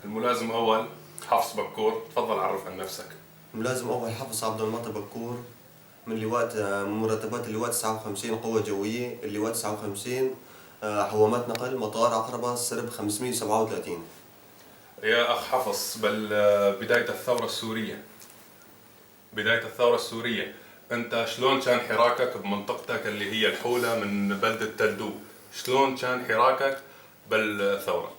الملازم أول حفص بكور، تفضل عرف عن نفسك. ملازم أول حفص عبد المعطي بكور، من لواء مرتبات اللواء 59 قوة جوية، اللواء 59 حوامات نقل مطار عقربة سرب 537. يا أخ حفص، بل بداية الثورة السورية، بداية الثورة السورية أنت شلون كان حراكك بمنطقتك اللي هي الحولة من بلدة تلدو؟ شلون كان حراكك بالثورة؟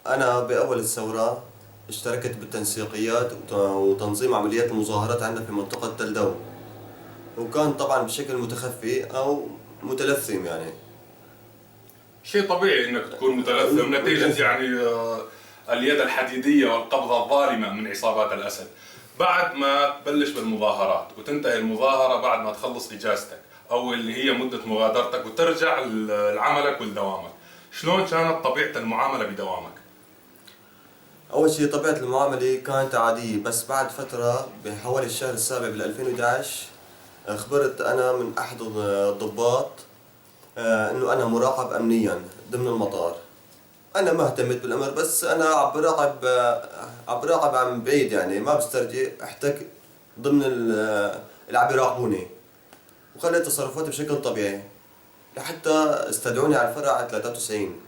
أنا بأول الثورة اشتركت بالتنسيقيات وتنظيم عمليات المظاهرات عندنا في منطقة تلدو، وكان طبعا بشكل متخفي أو متلثم يعني. شيء طبيعي انك تكون متلثم نتيجة يعني اليد الحديدية والقبضة الظالمة من عصابات الأسد. بعد ما تبلش بالمظاهرات وتنتهي المظاهرة بعد ما تخلص إجازتك أو اللي هي مدة مغادرتك وترجع لعملك ولدوامك، شلون كانت طبيعة المعاملة بدوامك؟ أول شيء طبيعة المعاملة كانت عادية، بس بعد فترة بحوالي الشهر السابع بال 2011 خبرت أنا من أحد الضباط إنه أنا مراقب أمنيا ضمن المطار. أنا ما اهتميت بالأمر، بس أنا عم براقب عن بعيد يعني، ما بسترجي أحتك ضمن اللي عم بيراقبوني، وخليت تصرفاتي بشكل طبيعي لحتى استدعوني على الفرع 93.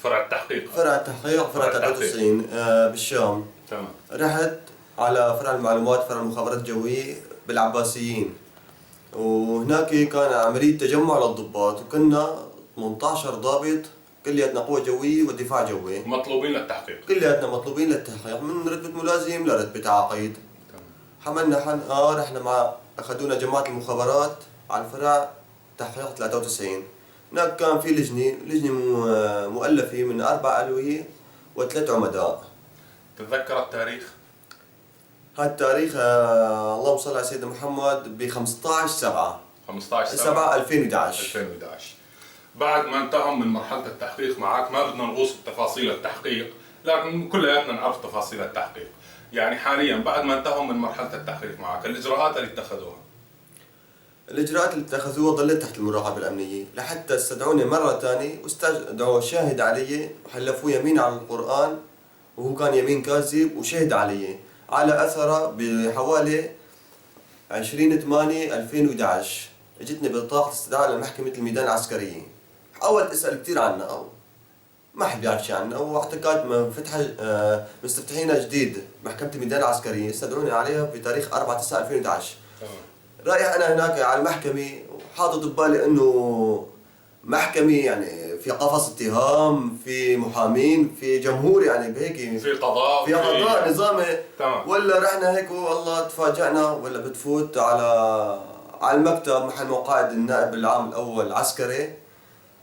فرع التحقيق. فرع التحقيق فرع 93 بالشام. تمام. رحت على فرع المعلومات فرع المخابرات الجوية بالعباسيين، وهناك كان عملية تجمع للضباط، وكنا 18 ضابط كلياتنا قوة جوية ودفاع جوي مطلوبين للتحقيق. كلياتنا مطلوبين للتحقيق من رتبة ملازم لرتبة عقيد. حملنا رحنا مع أخذونا جماعة المخابرات على الفرع تحقيق 93. هناك كان في لجنة مؤلفة من 4 ألوية و3 عمداء. تتذكر التاريخ؟ هذا التاريخ اللهم صل على سيدنا محمد ب 15/7 2011. بعد ما انتهوا من مرحلة التحقيق معك، ما بدنا نغوص بتفاصيل التحقيق، لكن كلياتنا نعرف تفاصيل التحقيق. يعني حاليا بعد ما انتهوا من مرحلة التحقيق معك، الإجراءات اللي اتخذوها؟ الإجراءات اللي اتخذوها ظلت تحت المراقبة الأمنية لحتى استدعوني مرة ثانية واستدعوا شاهد علي وحلفوا يمين على القرآن، وهو كان يمين كاذب، وشهد علي على أثره بحوالي 20/8/2011. اجتني بطاقة استدعاء لمحكمة الميدان العسكرية. حاولت أسأل كثير عنها أو ما حد يعرف شيء عنها، واعتقاد مستفتحينها جديد محكمة الميدان العسكرية، استدعوني عليها بتاريخ 4/9/2011. رايح أنا هناك على المحكمة وحاطط ببالي إنه محكمة يعني في قفص اتهام، في محامين، في جمهور، يعني بهيك في قضاء، في قضاء نظامي. تمام. ولا رحنا هيك والله تفاجأنا، ولا بتفوت على المكتب محل مقاعد النائب العام الأول العسكري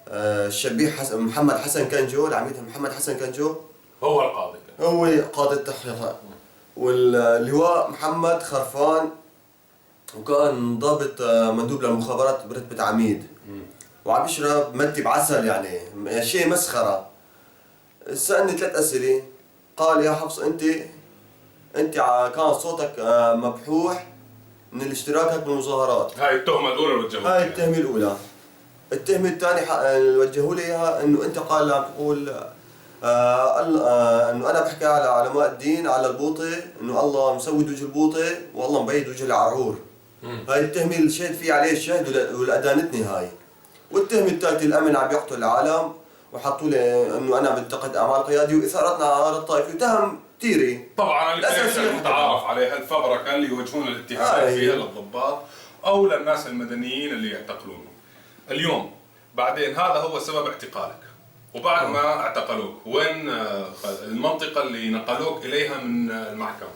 الشبيح محمد حسن كنجو، العميد محمد حسن كنجو هو القاضي، هو قاضي التحقيقات، واللواء محمد خرفان، وكان ضابط مندوب للمخابرات برتبة عميد، وعم يشرب مدي بعسل، يعني شيء مسخرة. سألني 3 أسئلة، قال يا حفص أنت كان صوتك مبحوح من اشتراكك بالمظاهرات. هاي التهمة الأولى اللي وجهوها. هاي التهمة الأولى. التهمة الثانية وجهوا لي إياها إنه أنت قال عم تقول إنه أنا بحكي على علماء الدين، على البوطي، إنه الله مسود وجه البوطي والله مبيد وجه العرور. هاي التهمة اللي شهد فيه عليه الشهد والأدانتني هاي. والتهمة الثالثة الأمن عم يقتل العالم، وحطوا لي إنه أنا بنتقد أعمال قيادي وإثارتنا على الطائفة، وتهم كثيرة. طبعا الأساسية المتعارف عليها الفبركة اللي يوجهون الاتهامات فيها للضباط أو للناس المدنيين اللي يعتقلونهم. اليوم بعدين هذا هو سبب اعتقالك، وبعد ما اعتقلوك وين المنطقة اللي نقلوك إليها من المحكمة؟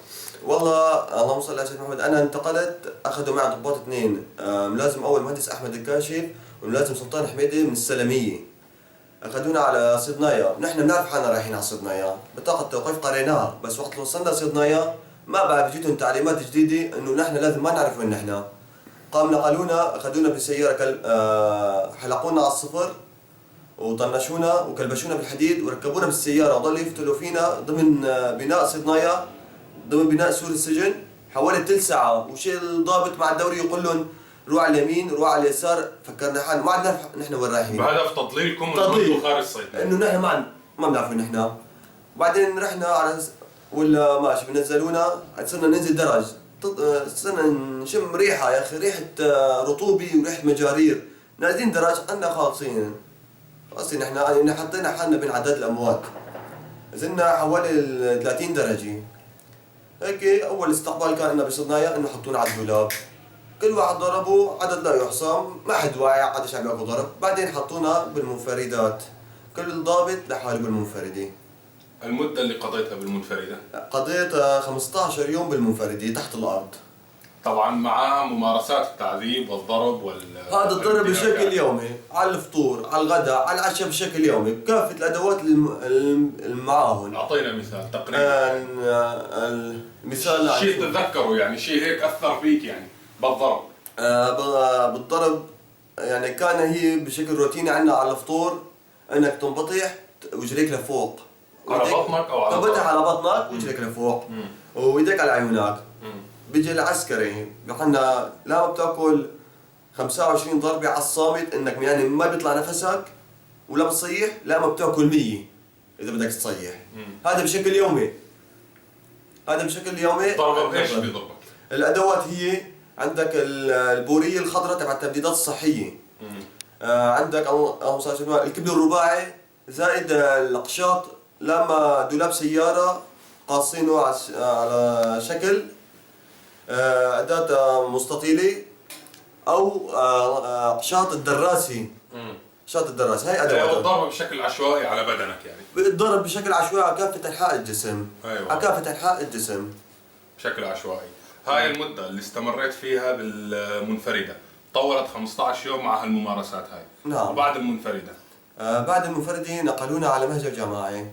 والله اللهم صل على سيدنا محمد، أنا انتقلت، أخذوا معي ضباط 2، ملازم أول مهندس أحمد الكاشف وملازم سلطان حميدي من السلمية. أخذونا على صيدنايا، نحن بنعرف حالنا رايحين على صيدنايا، بطاقة توقيف قريناها، بس وقت وصلنا صيدنايا ما بعد جيتهم تعليمات جديدة إنه نحن لازم ما نعرف وين نحن. قام نقلونا، أخذونا بالسيارة حلقونا على الصفر وطنشونا وكلبشونا بالحديد وركبونا بالسيارة، وضلوا يفتلوا فينا ضمن بناء صيدنايا، ضمن بناء سور السجن حوالي 3 ساعة. وشي الضابط مع الدوري يقول لهم روح على اليمين روح على اليسار، فكرنا حالنا ما عاد نعرف نحن وين رايحين. بهدف تضليلكم وانتم خارج الصيدلية، انه نحن ما بنعرف وين نحن. وبعدين رحنا على ولا ماشي بنزلونا، صرنا ننزل درج، صرنا نشم ريحه يا اخي، ريحه رطوبه وريحه مجارير. نازلين درج عنا خالصين احنا يعني حطينا حالنا بين عدد الاموات. نزلنا حوالي 30 درجه هيك. اول استقبال كان لنا بصدنايا انه حطونا على الدولاب، كل واحد ضربه عدد لا يحصى، ما حد واعي قديش عم ياكل ضرب. بعدين حطونا بالمنفردات، كل ضابط لحاله بالمنفرده. المدة اللي قضيتها بالمنفردة؟ قضيت 15 يوم بالمنفردة تحت الأرض. طبعا مع ممارسات التعذيب والضرب هذا الضرب بشكل يومي، على الفطور، على الغداء، على العشاء بشكل يومي، بكافة الأدوات المعاهن. أعطينا مثال تقريبا. المثال شيء تتذكره يعني، شيء هيك أثر فيك يعني بالضرب. بالضرب يعني كان هي بشكل روتيني عندنا على الفطور انك تنبطح وجريك لفوق على بطنك او على تنبطح على بطنك وجريك لفوق وايديك على عيونك. بيجي العسكري بيقولنا لا ما بتاكل 25 ضربة على الصامت، انك يعني ما بيطلع نفسك ولا بتصيح، لا ما بتاكل 100 اذا بدك تصيح. هذا بشكل يومي، هذا بشكل يومي. ضربة بايش بيضربك؟ الادوات هي عندك البوريه الخضراء تبع التبديدات الصحيه، عندك الكبل الرباعي، زائد القشاط لما دولاب سياره قاصينه على شكل اداه مستطيله، او قشاط الدراسي. قشاط الدراسي هي ادوات. الضرب بشكل عشوائي على بدنك يعني؟ الضرب بشكل عشوائي على كافه انحاء الجسم. أيوة. على كافه انحاء الجسم بشكل عشوائي. هاي المدة اللي استمريت فيها بالمنفردة طولت 15 يوم مع هالممارسات هاي. نعم. وبعد المنفردة؟ بعد المنفردة نقلونا على مهجر جماعي.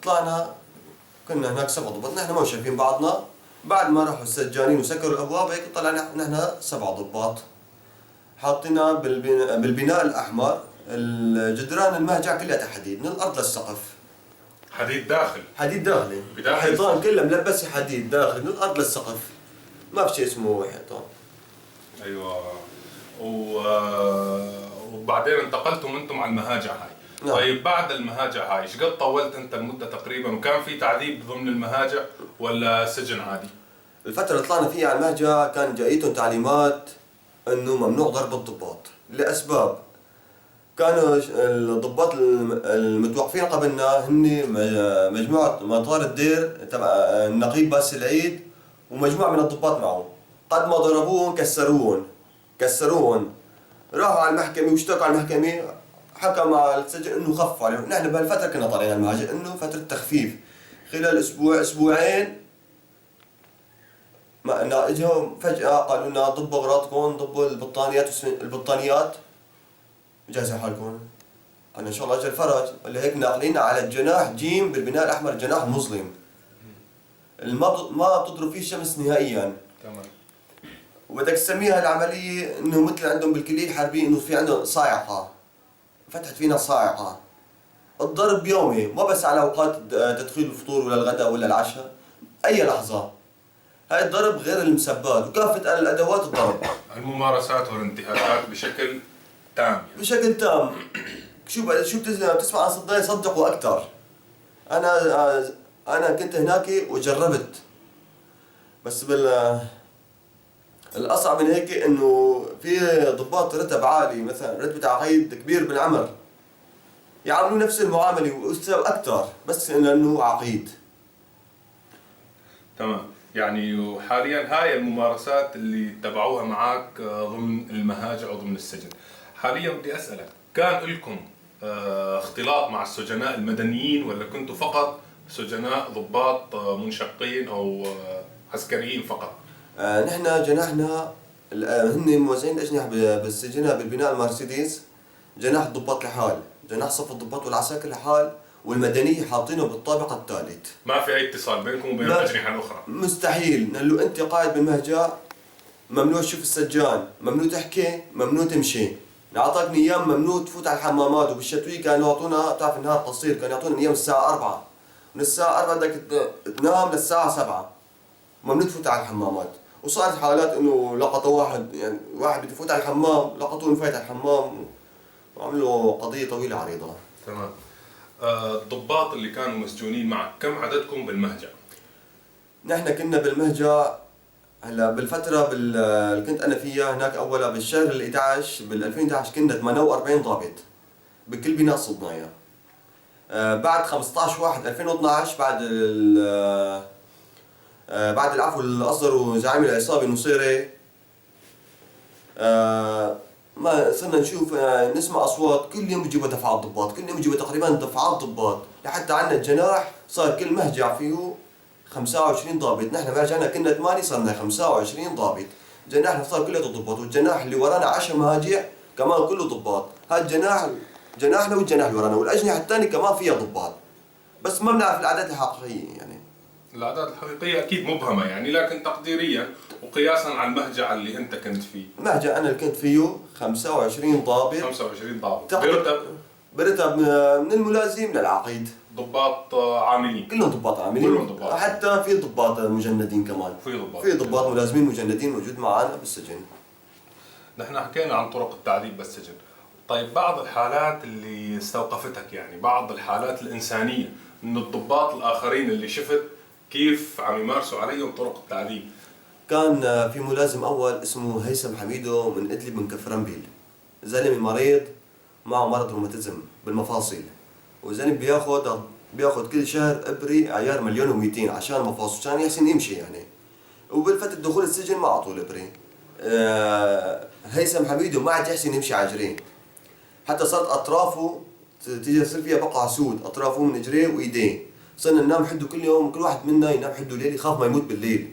طلعنا كنا هناك 7 ضباط، نحن ما شايفين بعضنا. بعد ما راحوا السجانين وسكروا الابواب هيك طلعنا نحن 7 ضباط. حاطينا بالبناء الاحمر، الجدران المهجع كلها حديد من الارض للسقف. حديد داخل؟ حديد داخلي. الحيطان كلها ملبسه حديد داخل من الارض للسقف، ما في شيء اسمه حيطان. ايوه. وبعدين انتقلتم انتم على المهاجع هاي. نعم. طيب بعد المهاجع هاي ايش قد طولت انت المده تقريبا؟ وكان في تعذيب ضمن المهاجع ولا سجن عادي؟ الفتره اللي طلعنا فيها على المهجع كان جايتهم تعليمات انه ممنوع ضرب الضباط لاسباب. كانوا الضباط المتوقفين قبلنا هن مجموعه مطار الدير تبع النقيب باسل العيد ومجموعه من الضباط معه. قد ما ضربوهم كسروهم راحوا على المحكمه واشتكوا على المحكمه، حكم على السجن انه خف عليهم. نحن بهالفتره كنا طالعين على المهاجر انه فتره تخفيف، خلال اسبوع اسبوعين ما اجوا فجاه قالوا لنا ضبوا اغراضكم، ضبوا البطانيات جهزوا حالكم. قلنا ان شاء الله اجل فرج. ولا هيك ناقلينا على الجناح جيم بالبناء الاحمر، جناح مظلم ما بتضرب فيه الشمس نهائيا. تمام. وبدك تسميها العمليه انه مثل عندهم بالكليه الحربيه انه في عندهم صاعقه، فتحت فينا صاعقه. الضرب يومي، ما بس على اوقات تدخين الفطور ولا الغداء ولا العشاء، اي لحظه. هاي الضرب غير المسبات وكافه الادوات الضرب. الممارسات والانتهاكات بشكل تام يعني. بشكل تام. شو بتسمع عن صداي صدق واكثر. انا كنت هناك وجربت، بس الأصعب من هيك إنه في ضباط رتب عالي، مثلا رتبة عقيد كبير بالعمر، يعاملوا نفس المعاملة وأكثر بس لأنه عقيد. تمام. يعني وحاليا هاي الممارسات اللي تبعوها معك ضمن المهاجع أو ضمن السجن. حاليا بدي أسألك، كان لكم اختلاط مع السجناء المدنيين ولا كنتوا فقط سجناء ضباط منشقين أو عسكريين فقط؟ نحن جناحنا هن موزعين الأجنحة بالسجناء بالبناء المرسيدس، جناح الضباط لحال، جناح صف الضباط والعساكر لحال، والمدنية حاطينه بالطابق الثالث. ما في أي اتصال بينكم وبين الأجنحة الأخرى؟ مستحيل. قال له أنت قاعد بالمهجع ممنوع تشوف السجان، ممنوع تحكي، ممنوع تمشي. نعطاك أيام ممنوع تفوت على الحمامات، وبالشتوي كانوا يعطونا، بتعرف النهار قصير، كانوا يعطونا أيام الساعة 4، من الساعة 4 بدك تنام للساعة 7، ممنوع تفوت على الحمامات. وصارت حالات انه لقطوا واحد، يعني واحد بده يفوت على الحمام لقطوه فايت على الحمام وعملوا قضيه طويله عريضه. تمام. الضباط اللي كانوا مسجونين معك كم عددكم بالمهجع؟ نحن كنا بالمهجع هلا بالفترة اللي كنت أنا فيها هناك أولا بالشهر ال 11 بال 2011 كنا 48 ضابط بكل بناء صدنايا. بعد 15 واحد 2012 بعد العفو اللي أصدروا زعيم العصابة النصيري، ما صرنا نشوف نسمع أصوات كل يوم بيجيبوا دفعات ضباط، كل يوم بيجيبوا تقريبا دفعات ضباط، لحتى عندنا الجناح صار كل مهجع فيه 25 ضابط. نحن مهجعنا كنا 8 صرنا 25 ضابط. جناحنا صار كله ضباط، والجناح اللي ورانا 10 مهاجع كمان كله ضباط. هذا جناحنا والجناح اللي ورانا، والأجنحة الثانية كمان فيها ضباط، بس ما بنعرف الأعداد الحقيقية يعني. الأعداد الحقيقية أكيد مبهمة يعني، لكن تقديريا وقياسا على المهجع اللي أنت كنت فيه. المهجع أنا اللي كنت فيه 25 ضابط. 25 ضابط برتب من الملازم للعقيد. ضباط عاملين. كلهم ضباط عاملين. كلهم ضباط. حتى في ضباط مجندين كمان. في ضباط ملازمين مجندين موجود معنا بالسجن. نحن حكينا عن طرق التعذيب بالسجن. طيب بعض الحالات اللي استوقفتك، يعني بعض الحالات الإنسانية من الضباط الآخرين اللي شفت كيف عم يمارسوا عليهم طرق التعذيب؟ كان في ملازم أول اسمه هيثم حميدو من إدلب من كفرنبيل، زلمة مريض معه مرض روماتيزم بالمفاصل، وزلمة بياخد كل شهر إبري عيار 1,200,000 عشان مفاصل، عشان يحسن يمشي يعني. وبالفترة دخول السجن ما أعطوه الإبري. هيثم حميدو ما عاد يحسن يمشي على رجليه، حتى صارت أطرافه تيجي يصير فيها بقع سود، أطرافه من رجليه وإيديه. صرنا ننام حده كل يوم، كل واحد منا ينام حده ليل يخاف ما يموت بالليل.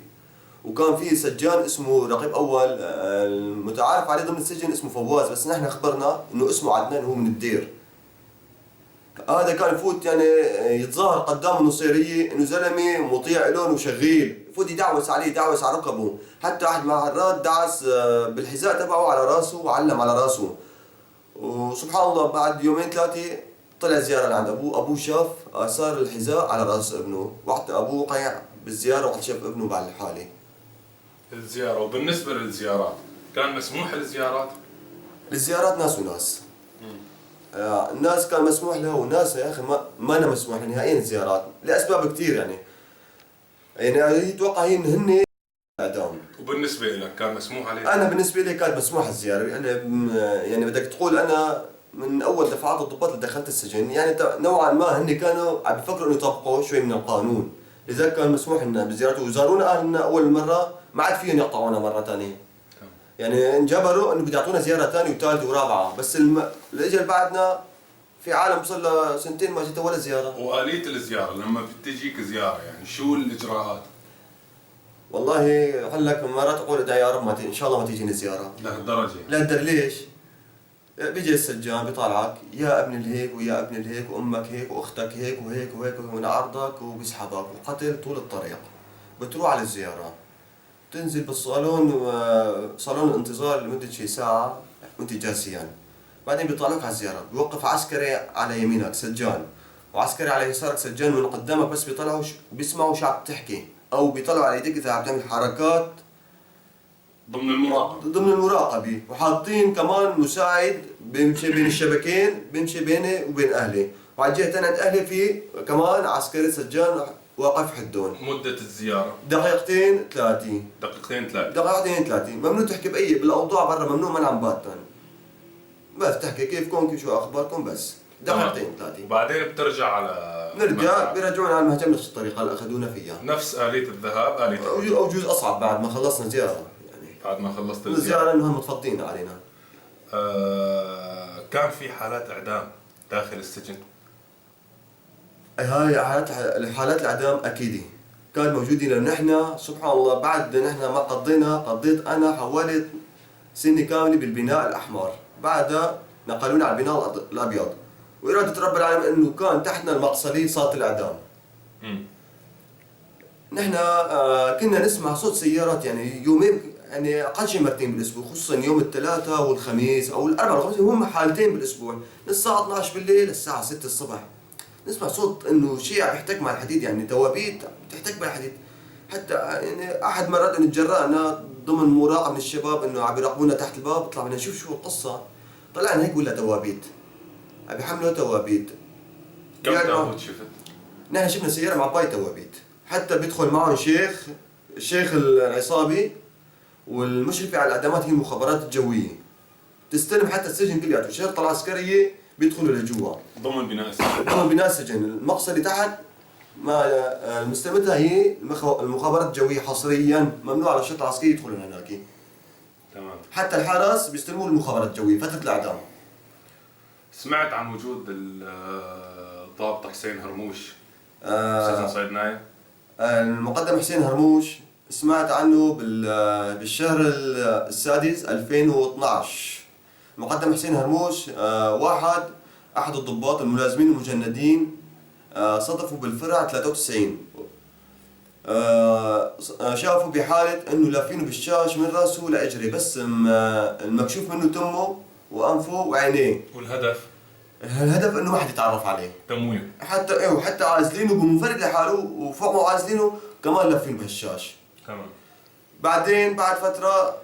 وكان في سجان اسمه رقيب أول المتعارف عليه ضمن السجن اسمه فواز، بس نحن خبرنا إنه اسمه عدنان هو من الدير. هذا كان يفوت يعني يتظاهر قدام النصيرية إنه زلمة مطيع لهم وشغيل، يفوت يدعوس عليه، يدعوس على ركبه، حتى واحد مرات دعس بالحذاء تبعه على راسه وعلم على راسه. وسبحان الله بعد يومين ثلاثة طلع زيارة لعند أبوه شاف آثار الحذاء على راس ابنه، وقت أبوه قيع بالزيارة وقت شاف ابنه بعد الحالة. الزيارة. وبالنسبة للزيارات كان مسموح الزيارات؟ الزيارات ناس وناس. الناس كان مسموح لها، وناس يا أخي ما أنا مسموح نهائيا الزيارات لأسباب كثير يعني يتوقع هي هن إعدام. وبالنسبة لك كان مسموح عليك؟ أنا بالنسبة لي كانت مسموح الزيارة يعني بدك تقول أنا من أول دفعات الضباط اللي دخلت السجن يعني نوعا ما هن كانوا عم بيفكروا إنه يطبقوا شوي من القانون، لذلك كان مسموح لنا بالزيارات. وزارونا أهلنا أول مرة ما عاد فيهم يقطعونا مرة ثانية، يعني انجبروا إنه بده يعطونا زيارة ثانية وثالثة ورابعة، بس الأجل بعدنا في عالم صار له سنتين ما جت ولا زيارة. وآلية الزيارة لما بتجيك زيارة يعني شو الإجراءات؟ والله هلك مرات اقول ادعي يا رب ما ان شاء الله ما تجيني زياره لهالدرجه؟ لهالدرجه. ليش؟ بيجي السجان بيطالعك يا ابن الهيك ويا ابن الهيك وامك هيك واختك هيك وهيك وهيك ونعرضك وبيسحبك وقتل طول الطريق. بتروح على الزياره تنزل بالصالون صالون الانتظار لمده شي ساعه وانت جالسيان، بعدين بيطلعوك على الزياره، بيوقف عسكري على يمينك سجان وعسكري على يسارك سجان، من قدامك بس بيطلعوا بيسمعوا شو عم تحكي، او بيطلعوا على ايديك اذا عم تعمل حركات ضمن المراقبه. وحاطين كمان مساعد بيمشي بين الشبكين، بيمشي بيني وبين اهلي، وعلى الجهه الثانيه عند اهلي في كمان عسكري سجان واقف حدهم. مده الزياره دقيقتين ثلاثه. دقيقتين ثلاثه. ممنوع تحكي باي بالاوضاع برا، ممنوع منعا باتا، بس تحكي كيفكم كيف شو اخباركم بس دقيقتين ثلاثه. وبعدين بترجع على نرجع بيرجعونا على المهجم نفس الطريقه اللي اخذونا فيها، نفس آلية الذهاب آلية او جزء اصعب بعد ما خلصنا زياره يعني. بعد ما خلصت الزياره انهم متفضين علينا. كان في حالات اعدام داخل السجن؟ هاي حالات الاعدام اكيد كان موجودين، لانه نحن سبحان الله بعد نحن ما قضيت انا حوالي سنه كامله بالبناء الاحمر، بعدها نقلونا على البناء الابيض، وإرادة رب العالمين إنه كان تحتنا المقصلي صارت الإعدام. نحن كنا نسمع صوت سيارات يعني يومين، يعني أقل شيء مرتين بالأسبوع، خصوصا يوم الثلاثاء والخميس أو الأربعاء والخميس، هم حالتين بالأسبوع، من الساعة 12 بالليل للساعة 6 الصبح. نسمع صوت إنه شيء عم يحتك مع الحديد، يعني دوابيت بتحتك مع الحديد. حتى يعني أحد مرات إنه تجرأنا ضمن مراقبة من الشباب إنه عم يراقبونا تحت الباب، طلع بدنا نشوف شو القصة، طلعنا هيك ولا دوابيت عم يحملوا توابيت. كم تابوت شفت؟ نحن شفنا سيارة مع باي توابيت، حتى بيدخل معهم الشيخ العصابي والمشرفة على الإعدامات هي المخابرات الجوية، تستلم حتى السجن كلياته، الشرطة العسكرية بيدخلوا لجوا ضمن بناء السجن. ضمن بناء السجن، المقصد اللي تحت ما المستمدة هي المخابرات الجوية حصريا، ممنوع على الشرطة العسكرية يدخلون هناك. تمام. حتى الحرس بيستلموا المخابرات الجوية فترة الإعدام. سمعت عن وجود الضابط حسين هرموش بسجن صيدنايا؟ المقدم حسين هرموش سمعت عنه بالشهر السادس 2012. المقدم حسين هرموش أحد الضباط الملازمين المجندين، صدفوا بالفرع 93. شافوا بحالة انه لافينه بالشاش من راسه لإجري، بس المكشوف منه تمه وأنفه وعينيه. والهدف؟ الهدف انه ما حد يتعرف عليه. تمويه. وحتى عازلينه بمنفرد لحاله، وفوق ما عازلينه كمان لافينه بهالشاش. تمام. بعدين بعد فترة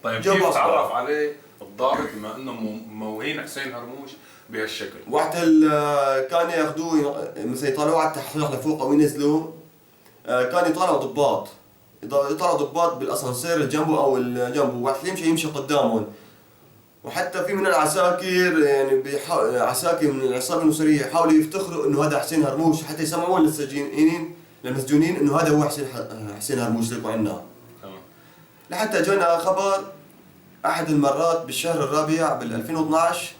طيب كيف تعرف عليه الضابط بما انه موهين حسين هرموش بهالشكل؟ وقت كان ياخذوه مثلا يطلعوه على التحقيق لفوق او ينزلوا، كان يطلعوا ضباط بالاسانسير جنبه او جنبه، وقت يمشي قدامهم. وحتى في من العساكر يعني عساكر من العصابه النصيريه حاولوا يفتخروا انه هذا حسين هرموش، حتى يسمعون للمسجونين انه هذا هو حسين هرموش اللي عندنا. تمام. لحتى جانا خبر احد المرات بالشهر الرابع بال 2012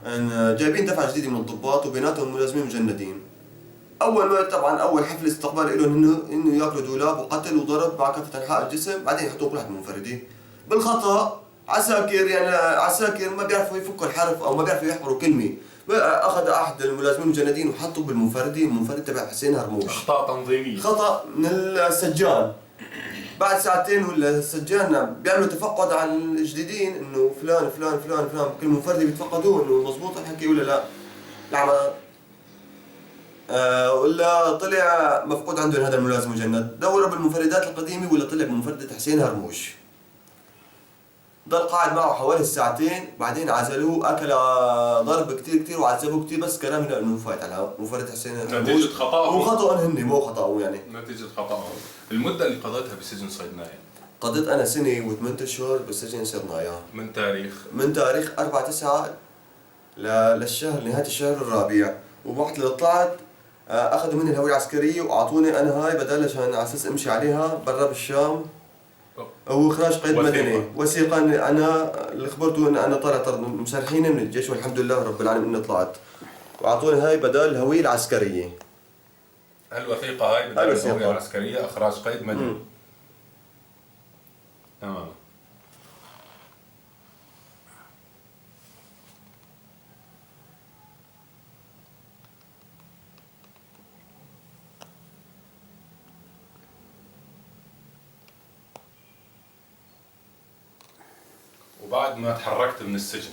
ان جايبين دفعه جديده من الضباط وبيناتهم ملازمين مجندين. اول حفل استقبال لهم انه ياكلوا دولاب وقتل وضرب مع كافه انحاء الجسم، بعدين يحطوه كل واحد منفرده. بالخطا عساكر ما بيعرفوا يفكوا الحرف او ما بيعرفوا يحفروا كلمه، اخذ احد الملازمين المجندين وحطه المنفرد تبع حسين هرموش. اخطاء تنظيميه. خطا من السجان. بعد ساعتين ولا السجان بيعملوا تفقد على الجديدين انه فلان فلان فلان فلان، كل منفرد بيتفقدوه انه مضبوط الحكي ولا لا. ولا طلع مفقود عندهم هذا الملازم مجند، دوروا بالمنفردات القديمه ولا طلع بمنفردة حسين هرموش. ضل قاعد معه حوالي ساعتين، بعدين عزلوه، اكل ضرب كثير وعذبوه كثير، بس كلام انه فايت على منفردة حسين هرموش. نتيجة خطأه. مو خطأ هن، مو خطأه يعني. نتيجة خطأه. المدة اللي قضيتها بسجن صيدنايا؟ قضيت انا سنة و8 اشهر بالسجن صيدنايا. من تاريخ 4/9 للشهر، نهاية الشهر الرابع. ووقت اللي طلعت اخذوا مني الهوية العسكرية واعطوني انا هاي بدل عشان على اساس امشي عليها برا بالشام، او اخراج قيد مدني. وثيقة انا اللي خبرته ان انا طالع مسرحيني من الجيش، والحمد لله رب العالمين اني طلعت. واعطوني هاي بدل الهوية العسكرية. الوثيقة هاي بدل الهوية العسكرية اخراج قيد مدني. تمام. وبعد ما تحركت من السجن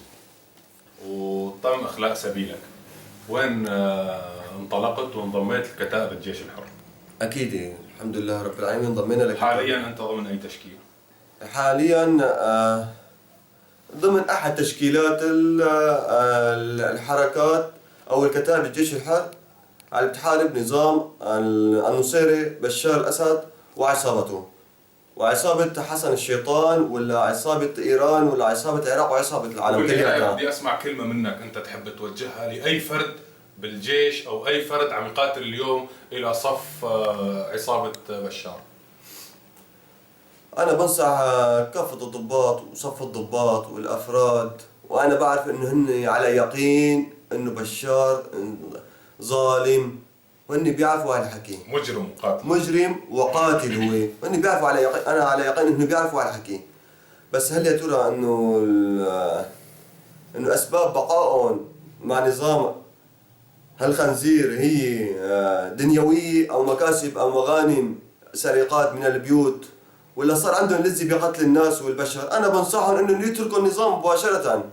وتم اخلاء سبيلك، وين انطلقت وانضميت لكتائب الجيش الحر؟ اكيد الحمد لله رب العالمين انضمينا لكتائب. حاليا انت ضمن اي تشكيل؟ حاليا ضمن احد تشكيلات الحركات او الكتائب الجيش الحر اللي بتحارب نظام النصيري بشار الاسد وعصابته، وعصابة حسن الشيطان، ولا عصابة ايران، ولا عصابة العراق، وعصابة العالم كله. بدي اسمع كلمة منك انت تحب توجهها لاي فرد بالجيش او اي فرد عم يقاتل اليوم الى صف عصابة بشار. أنا بنصح كافة الضباط وصف الضباط والأفراد، وأنا بعرف إنه هن على يقين إنه بشار ظالم، وهن بيعرفوا على الحكي. مجرم وقاتل هو، وهن بيعرفوا على يقين، أنا على يقين إنه بيعرفوا على الحكي. بس هل يا ترى إنه أسباب بقائهم مع نظام هالخنزير هي دنيوية أو مكاسب أو مغانم سرقات من البيوت، ولا صار عندهم لذة بقتل الناس والبشر؟ أنا بنصحهم إنه يتركوا النظام مباشرة،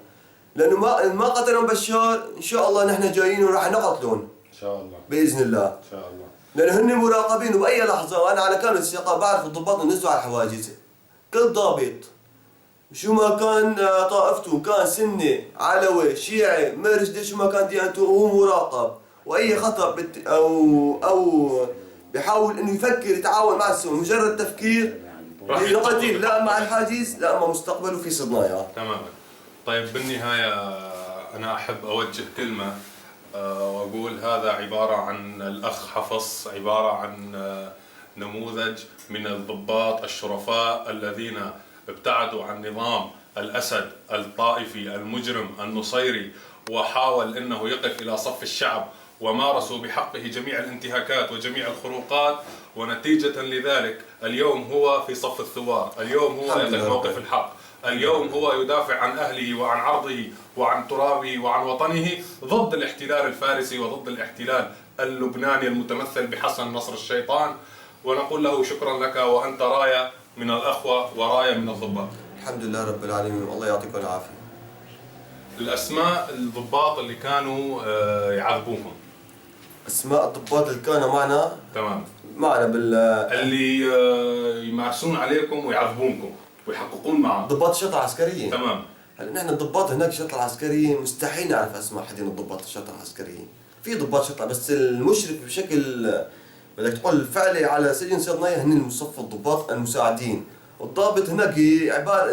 لأنه ما قتلهم بشار إن شاء الله نحن جايين وراح نقتلهم إن شاء الله بإذن الله. إن شاء الله. لأنه هن مراقبين وبأي لحظة، وأنا على كامل الثقة بعرف الضباط نزلوا على الحواجز. كل ضابط شو ما كان طائفته، كان سني علوي شيعي مرشدي، شو ما كان ديانته، هو مراقب واي خطا او بيحاول انه يفكر يتعاون مع السوق، مجرد تفكير راح لنقطتين، لا مع الحاجز لا اما مستقبله في صدنايا. تماما. طيب بالنهاية أنا أحب أوجه كلمة وأقول هذا عبارة عن الأخ حفص، عبارة عن نموذج من الضباط الشرفاء الذين ابتعدوا عن نظام الأسد الطائفي المجرم النصيري، وحاول أنه يقف إلى صف الشعب، ومارسوا بحقه جميع الانتهاكات وجميع الخروقات، ونتيجة لذلك اليوم هو في صف الثوار، اليوم هو يقف موقف الحق، اليوم هو يدافع عن أهله وعن عرضه وعن ترابه وعن وطنه ضد الاحتلال الفارسي وضد الاحتلال اللبناني المتمثل بحسن نصر الشيطان. ونقول له شكرا لك، وأنت راية من الأخوة وراية من الضباط. الحمد لله رب العالمين، والله يعطيكم العافية. الأسماء الضباط اللي كانوا يعذبوكم. اسماء الضباط اللي كانوا معنا. تمام. معنا اللي يمارسون عليكم ويعذبونكم ويحققون معهم. ضباط الشرطة العسكرية. تمام. هلا نحن الضباط هناك الشرطة العسكرية مستحيل نعرف اسماء حدين الضباط الشرطة العسكرية. في ضباط شرطة بس المشرف بشكل بدك تقول فعلي على سجن صيدنايا هن المصف الضباط المساعدين. والضابط هناك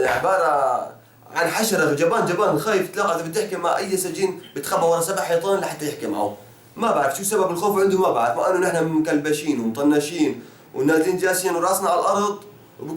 عبارة عن حشرة جبان خايف، تلاقي اذا بده يحكي مع اي سجين بتخبى ورا 7 حيطان لحتى يحكي معه. ما بعرف شو سبب الخوف عنده، ما بعرف، مع انه نحن مكلبشين ومطنشين ونازلين جالسين وراسنا على الارض وبكون